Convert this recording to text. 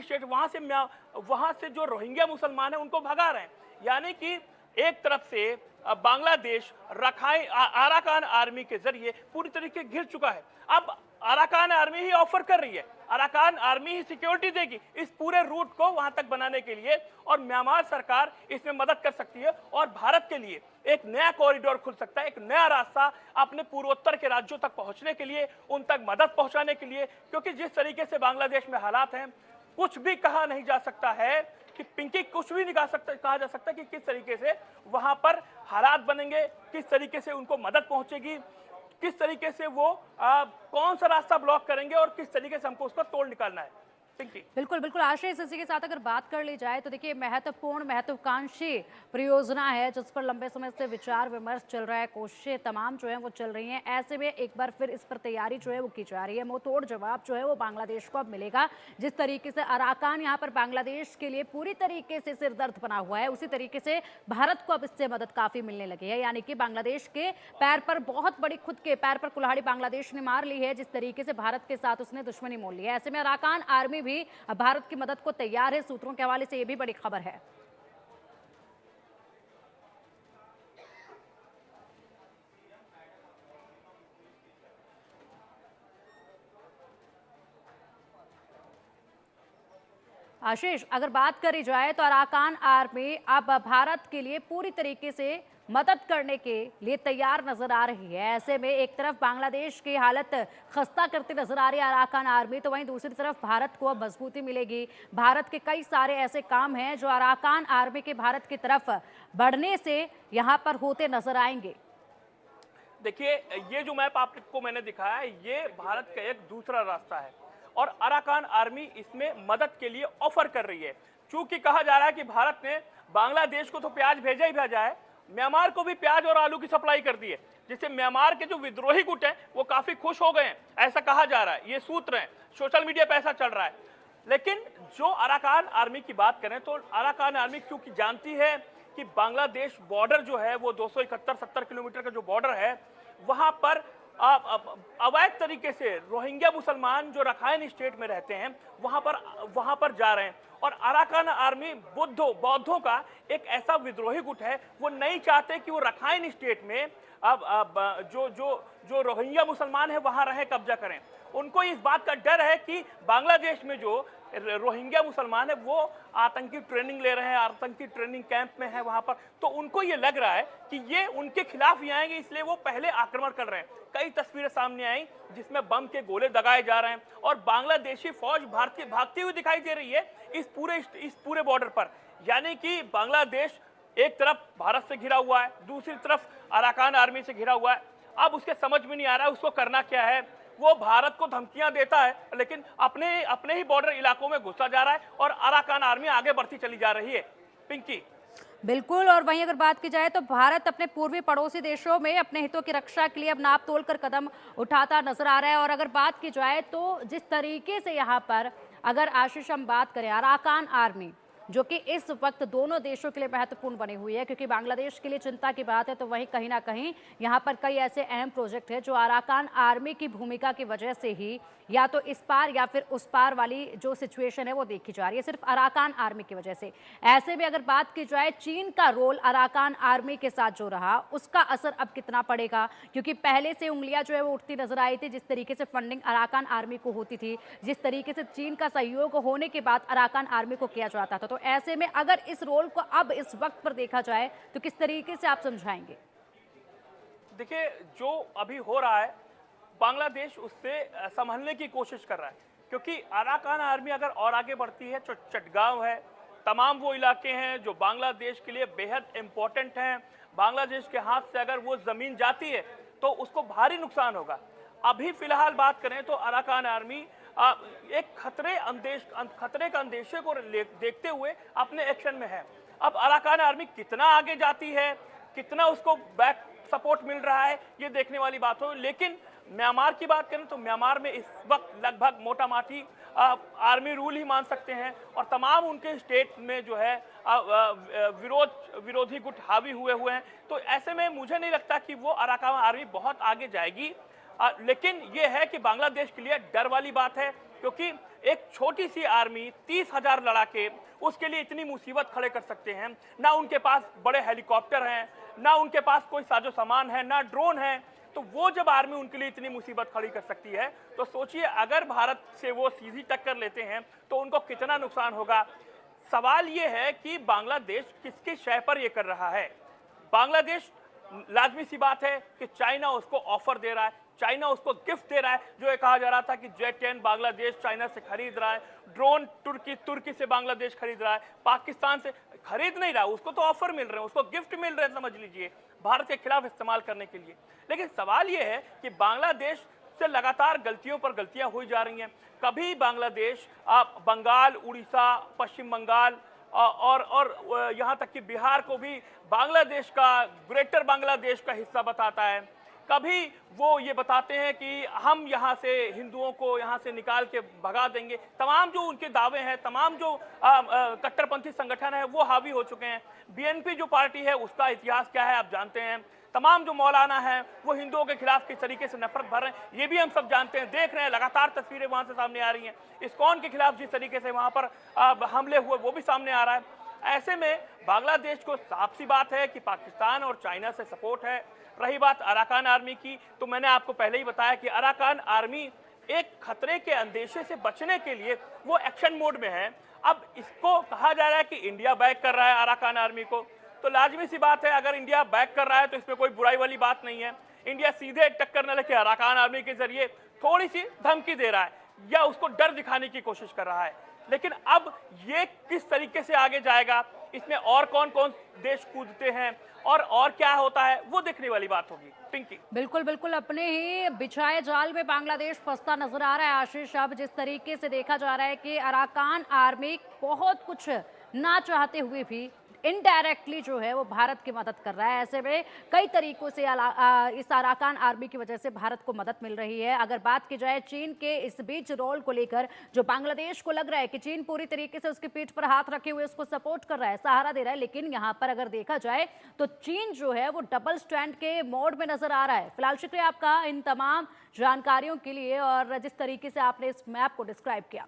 State, वहां से जो रोहिंग्या मुसलमान है उनको भगा रहे हैं। यानी कि एक तरफ से बांग्लादेश रखाइन अराकान आर्मी के जरिए पूरी तरीके घिर चुका है। अब अराकान आर्मी ही ऑफर कर रही है, अराकान आर्मी ही सिक्योरिटी देगी इस पूरे रूट को वहां तक बनाने के लिए, और म्यांमार सरकार इसमें मदद कर सकती है और भारत के लिए एक नया कॉरिडोर खुल सकता है, एक नया रास्ता अपने पूर्वोत्तर के राज्यों तक पहुंचने के लिए, उन तक मदद पहुंचाने के लिए। क्योंकि जिस तरीके से बांग्लादेश में हालात हैं, कुछ भी कहा नहीं जा सकता है कि पिंकी, कुछ भी नहीं कहा जा सकता कि किस तरीके से वहां पर हालात बनेंगे, किस तरीके से उनको मदद पहुंचेगी, किस तरीके से वो कौन सा रास्ता ब्लॉक करेंगे और किस तरीके से हमको उसका तोड़ निकालना है। बिल्कुल बिल्कुल आशीष, इसी के साथ अगर बात कर ली जाए तो देखिए महत्वपूर्ण महत्वाकांक्षी परियोजना है जिस पर लंबे समय से विचार विमर्श चल रहा है, कोशिशें तमाम जो है वो चल रही हैं। ऐसे में एक बार फिर इस पर तैयारी जो है वो की जा रही है। मुंहतोड़ जवाब जो है वो बांग्लादेश को अब मिलेगा। जिस तरीके से अराकान यहाँ पर बांग्लादेश के लिए पूरी तरीके से सिरदर्द बना हुआ है, उसी तरीके से भारत को अब इससे मदद काफी मिलने लगी है। यानी कि बांग्लादेश के पैर पर बहुत बड़ी, खुद के पैर पर कुल्हाड़ी बांग्लादेश ने मार ली है जिस तरीके से भारत के साथ उसने दुश्मनी मोल ली है। ऐसे में अराकान आर्मी भी भारत की मदद को तैयार है। सूत्रों के हवाले से यह भी बड़ी खबर है। आशीष, अगर बात करी जाए तो अराकान आर्मी अब भारत के लिए पूरी तरीके से मदद करने के लिए तैयार नजर आ रही है। ऐसे में एक तरफ बांग्लादेश की हालत खस्ता करती नजर आ रही है अराकान आर्मी, तो वहीं दूसरी तरफ भारत को अब मजबूती मिलेगी। भारत के कई सारे ऐसे काम हैं जो अराकान आर्मी के भारत की तरफ बढ़ने से यहां पर होते नजर आएंगे। देखिए, ये जो मैप आपको मैंने दिखाया है, ये भारत का एक दूसरा रास्ता है और अराकान आर्मी इसमें मदद के लिए ऑफर कर रही है। चूंकि कहा जा रहा है कि भारत ने बांग्लादेश को तो प्याज भेजा ही भेजा है, म्यांमार को भी प्याज और आलू की सप्लाई कर दी है, जिससे म्यांमार के जो विद्रोही गुट हैं वो काफी खुश हो गए हैं, ऐसा कहा जा रहा है। ये सूत्र हैं, सोशल मीडिया पे ऐसा चल रहा है। लेकिन जो अराकान आर्मी की बात करें तो अराकान आर्मी क्योंकि जानती है कि बांग्लादेश बॉर्डर जो है वो 271-70 किलोमीटर का जो बॉर्डर है, वहां पर अवैध तरीके से रोहिंग्या मुसलमान जो रखाइन स्टेट में रहते हैं वहां पर जा रहे हैं। और अराकान आर्मी बौद्धों का एक ऐसा विद्रोही गुट है, वो नहीं चाहते कि वो रखाइन स्टेट में जो रोहिंग्या मुसलमान है वहां रहे, कब्जा करें। उनको इस बात का डर है कि बांग्लादेश में जो रोहिंग्या मुसलमान है वो आतंकी ट्रेनिंग ले रहे हैं, आतंकी ट्रेनिंग कैंप में है वहां पर, तो उनको ये लग रहा है कि ये उनके खिलाफ ही आएंगे, इसलिए वो पहले आक्रमण कर रहे हैं। कई तस्वीरें सामने आई जिसमें बम के गोले दगाए जा रहे हैं और बांग्लादेशी फौज भागती हुई दिखाई दे रही है इस पूरे बॉर्डर पर। यानी कि बांग्लादेश एक तरफ भारत से घिरा हुआ है, दूसरी तरफ अराकान आर्मी से घिरा हुआ है। अब उसके समझ में नहीं आ रहा है उसको करना क्या है। वो भारत को धमकियां देता है लेकिन अपने ही बॉर्डर इलाकों में घुसा जा रहा है और अराकान आर्मी आगे बढ़ती चली जा रही है। पिंकी, बिल्कुल। और वहीं अगर बात की जाए तो भारत अपने पूर्वी पड़ोसी देशों में अपने हितों की रक्षा के लिए अब नाप तोल कर कदम उठाता नजर आ रहा है। और अगर बात की जाए तो जिस तरीके से यहाँ पर अगर आशीष हम बात करें अराकान आर्मी जो कि इस वक्त दोनों देशों के लिए महत्वपूर्ण बनी हुई है, क्योंकि बांग्लादेश के लिए चिंता की बात है तो वहीं कहीं ना कहीं यहाँ पर कई ऐसे अहम प्रोजेक्ट हैं जो अराकान आर्मी की भूमिका की वजह से ही या तो इस पार या फिर उस पार वाली जो सिचुएशन है वो देखी जा रही है, सिर्फ अराकान आर्मी की वजह से। ऐसे में अगर बात की जाए चीन का रोल अराकान आर्मी के साथ जो रहा उसका असर अब कितना पड़ेगा, क्योंकि पहले से उंगलियां जो है वो उठती नजर आई थी जिस तरीके से फंडिंग अराकान आर्मी को होती थी, जिस तरीके से चीन का सहयोग होने के बाद अराकान आर्मी को किया जाता था। तो ऐसे में अगर इस रोल को अब इस वक्त पर देखा जाए तो किस तरीके से आप समझाएंगे? देखिए, जो अभी हो रहा है बांग्लादेश उससे संभलने की कोशिश कर रहा है, क्योंकि अराकान आर्मी अगर और आगे बढ़ती है, चटगांव है, तमाम वो इलाके हैं जो बांग्लादेश के लिए बेहद इंपॉर्टेंट हैं, बांग्लादेश के हाथ से अगर वो जमीन जाती है तो उसको भारी नुकसान होगा। अभी फिलहाल बात करें तो अराकान आर्मी एक खतरे का अंदेशे को देखते हुए अपने एक्शन में है। अब अराकान आर्मी कितना आगे जाती है, कितना उसको बैक सपोर्ट मिल रहा है, ये देखने वाली बात हो। लेकिन म्यांमार की बात करें तो म्यांमार में इस वक्त लगभग मोटा माटी आर्मी रूल ही मान सकते हैं और तमाम उनके स्टेट में जो है विरोधी गुट हावी हुए हैं। तो ऐसे में मुझे नहीं लगता कि वो अराकान आर्मी बहुत आगे जाएगी। लेकिन ये है कि बांग्लादेश के लिए डर वाली बात है क्योंकि एक छोटी सी आर्मी 30,000 लड़ाके उसके लिए इतनी मुसीबत खड़े कर सकते हैं। ना उनके पास बड़े हेलीकॉप्टर हैं, ना उनके पास कोई साजो सामान है, ना ड्रोन है। तो वो जब आर्मी उनके लिए इतनी मुसीबत खड़ी कर सकती है, तो सोचिए अगर भारत से वो सीधी टक्कर लेते हैं तो उनको कितना नुकसान होगा। सवाल ये है कि बांग्लादेश किसकी शय पर ये कर रहा है। बांग्लादेश, लाजमी सी बात है कि चाइना उसको ऑफर दे रहा है, चाइना उसको गिफ्ट दे रहा है। जो ये कहा जा रहा था कि जेट 10 बांग्लादेश चाइना से खरीद रहा है, ड्रोन तुर्की से बांग्लादेश खरीद रहा है, पाकिस्तान से खरीद नहीं रहा, उसको तो ऑफर मिल रहे हैं, उसको गिफ्ट मिल रहे हैं, समझ लीजिए, भारत के खिलाफ इस्तेमाल करने के लिए। लेकिन सवाल ये है कि बांग्लादेश से लगातार गलतियों पर गलतियां हुई जा रही हैं। कभी बांग्लादेश बंगाल, उड़ीसा, पश्चिम बंगाल और यहाँ तक कि बिहार को भी बांग्लादेश का, ग्रेटर बांग्लादेश का हिस्सा बताता है। कभी वो ये बताते हैं कि हम यहाँ से हिंदुओं को यहाँ से निकाल के भगा देंगे। तमाम जो उनके दावे हैं, तमाम जो कट्टरपंथी संगठन है वो हावी हो चुके हैं। बीएनपी जो पार्टी है उसका इतिहास क्या है आप जानते हैं। तमाम जो मौलाना हैं वो हिंदुओं के खिलाफ किस तरीके से नफरत भर रहे हैं ये भी हम सब जानते हैं, देख रहे हैं, लगातार तस्वीरें वहां से सामने आ रही हैं। इस्कॉन के खिलाफ जिस तरीके से वहां पर हमले हुए वो भी सामने आ रहा है। ऐसे में बांग्लादेश को साफ सी बात है कि पाकिस्तान और चाइना से सपोर्ट है। रही बात अराकान आर्मी की, तो मैंने आपको पहले ही बताया कि अराकान आर्मी एक खतरे के अंदेशे से बचने के लिए वो एक्शन मोड में है। अब इसको कहा जा रहा है कि इंडिया बैक कर रहा है अराकान आर्मी को, तो लाजमी सी बात है अगर इंडिया बैक कर रहा है तो इसमें कोई बुराई वाली बात नहीं है। इंडिया सीधे टक्कर न लेके अराकान आर्मी के जरिए थोड़ी सी धमकी दे रहा है या उसको डर दिखाने की कोशिश कर रहा है। लेकिन अब ये किस तरीके से आगे जाएगा, इसमें और कौन कौन देश कूदते हैं और क्या होता है वो देखने वाली बात होगी। पिंकी, बिल्कुल बिल्कुल, अपने ही बिछाए जाल में बांग्लादेश फंसता नजर आ रहा है आशीष। अब जिस तरीके से देखा जा रहा है कि अराकान आर्मी बहुत कुछ ना चाहते हुए भी इनडायरेक्टली जो है वो भारत की मदद कर रहा है। ऐसे में कई तरीकों से इस अराकान आर्मी की वजह से भारत को मदद मिल रही है। अगर बात की जाए चीन के इस बीच रोल को लेकर, जो बांग्लादेश को लग रहा है कि चीन पूरी तरीके से उसकी पीठ पर हाथ रखे हुए उसको सपोर्ट कर रहा है, सहारा दे रहा है, लेकिन यहाँ पर अगर देखा जाए तो चीन जो है वो डबल स्टैंड के मोड में नजर आ रहा है। फिलहाल शुक्रिया आपका इन तमाम जानकारियों के लिए और जिस तरीके से आपने इस मैप को डिस्क्राइब किया।